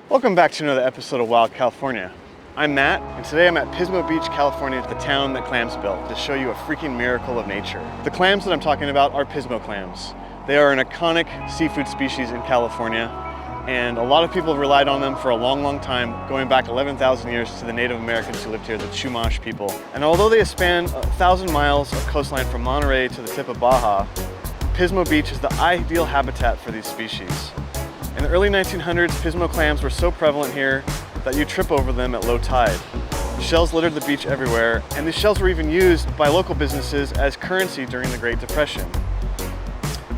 Welcome back to another episode of Wild California. I'm Matt, and today I'm at Pismo Beach, California, the town that Clams built, to show you a freaking miracle of nature. The clams that I'm talking about are Pismo clams. They are an iconic seafood species in California, and a lot of people have relied on them for a long, long time, going back 11,000 years to the Native Americans who lived here, the Chumash people. And although they span 1,000 miles of coastline from Monterey to the tip of Baja, Pismo Beach is the ideal habitat for these species. In the early 1900s, Pismo clams were so prevalent here that you trip over them at low tide. Shells littered the beach everywhere, and these shells were even used by local businesses as currency during the Great Depression.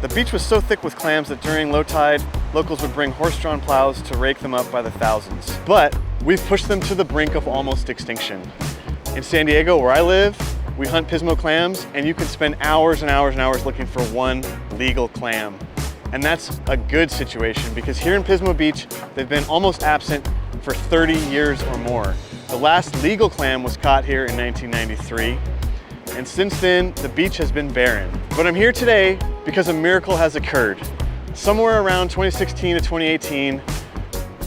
The beach was so thick with clams that during low tide, locals would bring horse-drawn plows to rake them up by the thousands. But we've pushed them to the brink of almost extinction. In San Diego, where I live, we hunt Pismo clams, and you can spend hours and hours and hours looking for one legal clam. And that's a good situation because here in Pismo Beach, they've been almost absent for 30 years or more. The last legal clam was caught here in 1993. And since then, the beach has been barren. But I'm here today because a miracle has occurred. Somewhere around 2016 to 2018,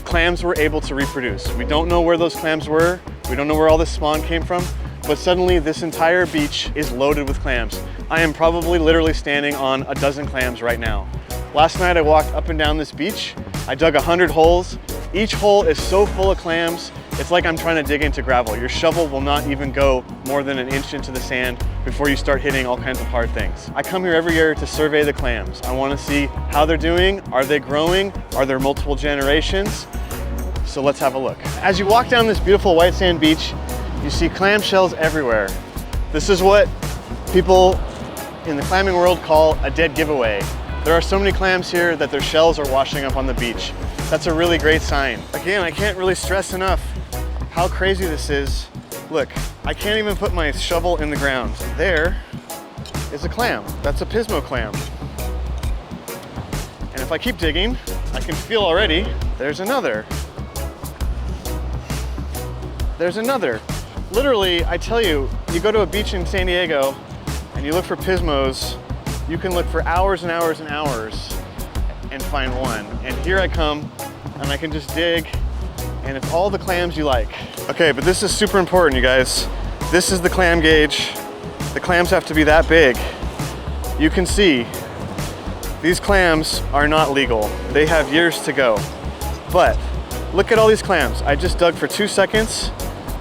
clams were able to reproduce. We don't know where those clams were. We don't know where all this spawn came from, but suddenly this entire beach is loaded with clams. I am probably literally standing on a dozen clams right now. Last night I walked up and down this beach. I dug 100 holes. Each hole is so full of clams, it's like I'm trying to dig into gravel. Your shovel will not even go more than an inch into the sand before you start hitting all kinds of hard things. I come here every year to survey the clams. I want to see how they're doing. Are they growing? Are there multiple generations? So let's have a look. As you walk down this beautiful white sand beach, you see clam shells everywhere. This is what people in the clamming world call a dead giveaway. There are so many clams here that their shells are washing up on the beach. That's a really great sign. Again, I can't really stress enough how crazy this is. Look, I can't even put my shovel in the ground. There is a clam. That's a Pismo clam. And if I keep digging, I can feel already, there's another. There's another. Literally, I tell you, you go to a beach in San Diego and you look for Pismos, you can look for hours and hours and hours and find one. And here I come, and I can just dig, and it's all the clams you like. Okay, but this is super important, you guys. This is the clam gauge. The clams have to be that big. You can see, these clams are not legal. They have years to go. But look at all these clams. I just dug for 2 seconds,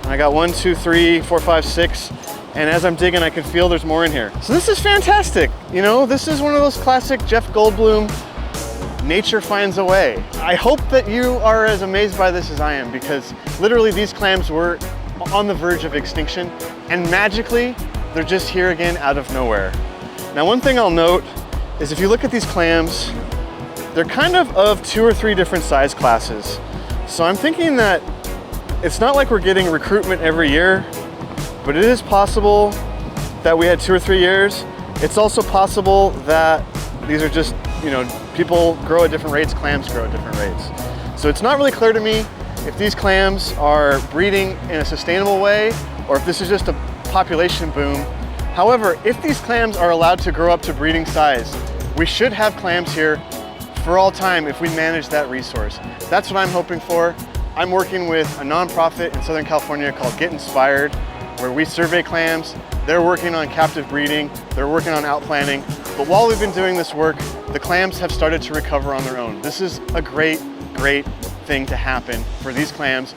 and I got 1, 2, 3, 4, 5, 6. And as I'm digging, I can feel there's more in here. So this is fantastic. You know, this is one of those classic Jeff Goldblum, nature finds a way. I hope that you are as amazed by this as I am, because literally these clams were on the verge of extinction, and magically, they're just here again out of nowhere. Now, one thing I'll note is if you look at these clams, they're kind of 2 or 3 different size classes. So I'm thinking that it's not like we're getting recruitment every year, but it is possible that we had 2 or 3 years. It's also possible that these are just, you know, people grow at different rates, clams grow at different rates. So it's not really clear to me if these clams are breeding in a sustainable way or if this is just a population boom. However, if these clams are allowed to grow up to breeding size, we should have clams here for all time if we manage that resource. That's what I'm hoping for. I'm working with a nonprofit in Southern California called Get Inspired, where we survey clams. They're working on captive breeding, they're working on outplanting. But while we've been doing this work, the clams have started to recover on their own. This is a great, great thing to happen for these clams,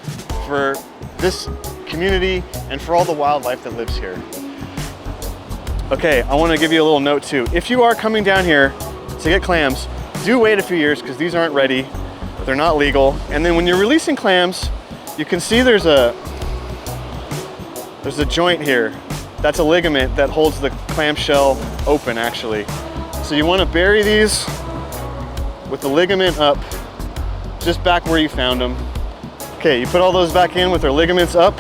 for this community, and for all the wildlife that lives here. Okay, I want to give you a little note too. If you are coming down here to get clams, do wait a few years because these aren't ready, they're not legal. And then when you're releasing clams, you can see there's a joint here. That's a ligament that holds the clamshell open, actually. So you want to bury these with the ligament up, just back where you found them. Okay, you put all those back in with their ligaments up,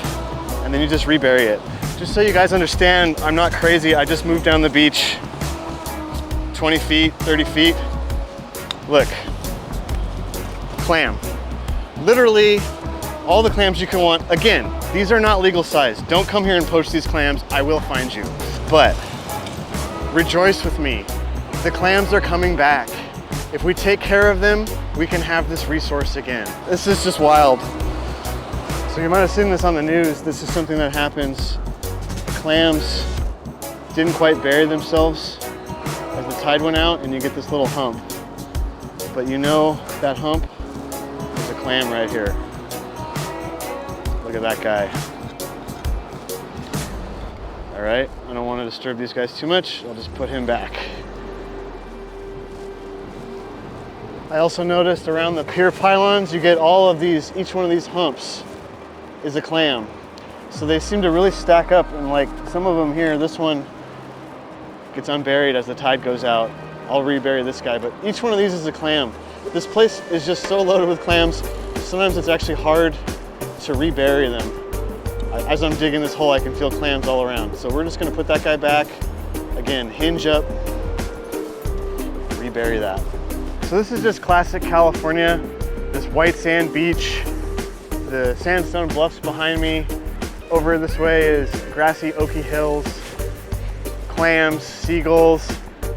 and then you just rebury it. Just so you guys understand, I'm not crazy. I just moved down the beach 20 feet, 30 feet. Look, clam. Literally, all the clams you can want. Again, these are not legal size. Don't come here and poach these clams. I will find you. But rejoice with me. The clams are coming back. If we take care of them, we can have this resource again. This is just wild. So you might have seen this on the news. This is something that happens. Clams didn't quite bury themselves as the tide went out, and you get this little hump. But you know that hump is a clam right here. Look at that guy. All right, I don't want to disturb these guys too much. I'll just put him back. I also noticed around the pier pylons, you get all of these, each one of these humps is a clam. So they seem to really stack up, and like some of them here, this one gets unburied as the tide goes out. I'll rebury this guy, but each one of these is a clam. This place is just so loaded with clams, sometimes it's actually hard to rebury them. As I'm digging this hole, I can feel clams all around. So we're just gonna put that guy back. Again, hinge up, rebury that. So this is just classic California, this white sand beach, the sandstone bluffs behind me. Over this way is grassy oaky hills, clams, seagulls,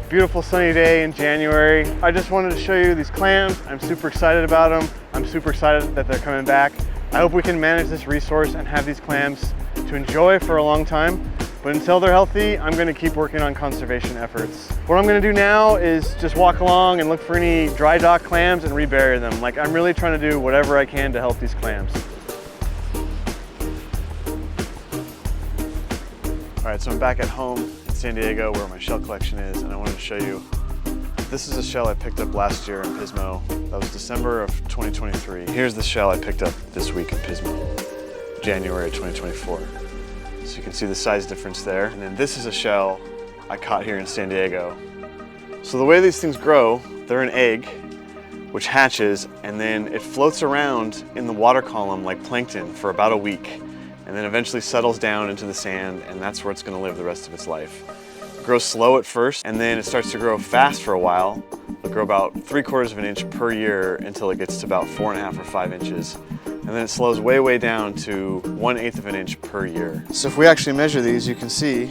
beautiful sunny day in January. I just wanted to show you these clams. I'm super excited about them. I'm super excited that they're coming back. I hope we can manage this resource and have these clams to enjoy for a long time. But until they're healthy, I'm gonna keep working on conservation efforts. What I'm gonna do now is just walk along and look for any dry dock clams and rebury them. Like, I'm really trying to do whatever I can to help these clams. All right, so I'm back at home in San Diego where my shell collection is, and I wanted to show you. This is a shell I picked up last year in Pismo. That was December of 2023. Here's the shell I picked up this week in Pismo, January 2024. So you can see the size difference there. And then this is a shell I caught here in San Diego. So the way these things grow, they're an egg, which hatches, and then it floats around in the water column like plankton for about a week, and then eventually settles down into the sand, and that's where it's gonna live the rest of its life. It grows slow at first, and then it starts to grow fast for a while. It'll grow about 3/4 of an inch per year until it gets to about 4.5 or 5 inches. And then it slows way, way down to 1/8 of an inch per year. So if we actually measure these, you can see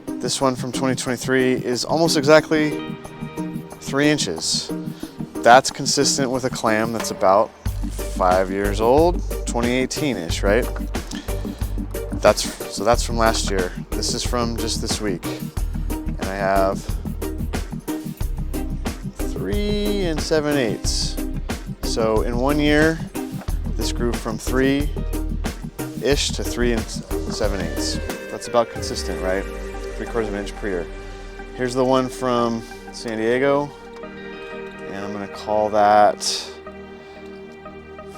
this one from 2023 is almost exactly 3 inches. That's consistent with a clam that's about 5 years old, 2018-ish, right? So that's from last year. This is from just this week. And I have 3 7/8. So in 1 year, this grew from 3-ish to 3 7/8. That's about consistent, right? 3/4 of an inch per year. Here's the one from San Diego, and I'm gonna call that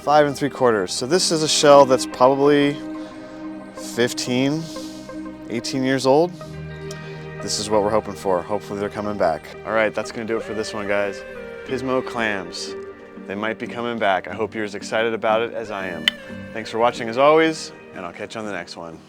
5 3/4. So this is a shell that's probably 15, 18 years old. This is what we're hoping for. Hopefully they're coming back. All right, that's gonna do it for this one, guys. Pismo clams. They might be coming back. I hope you're as excited about it as I am. Thanks for watching as always, and I'll catch you on the next one.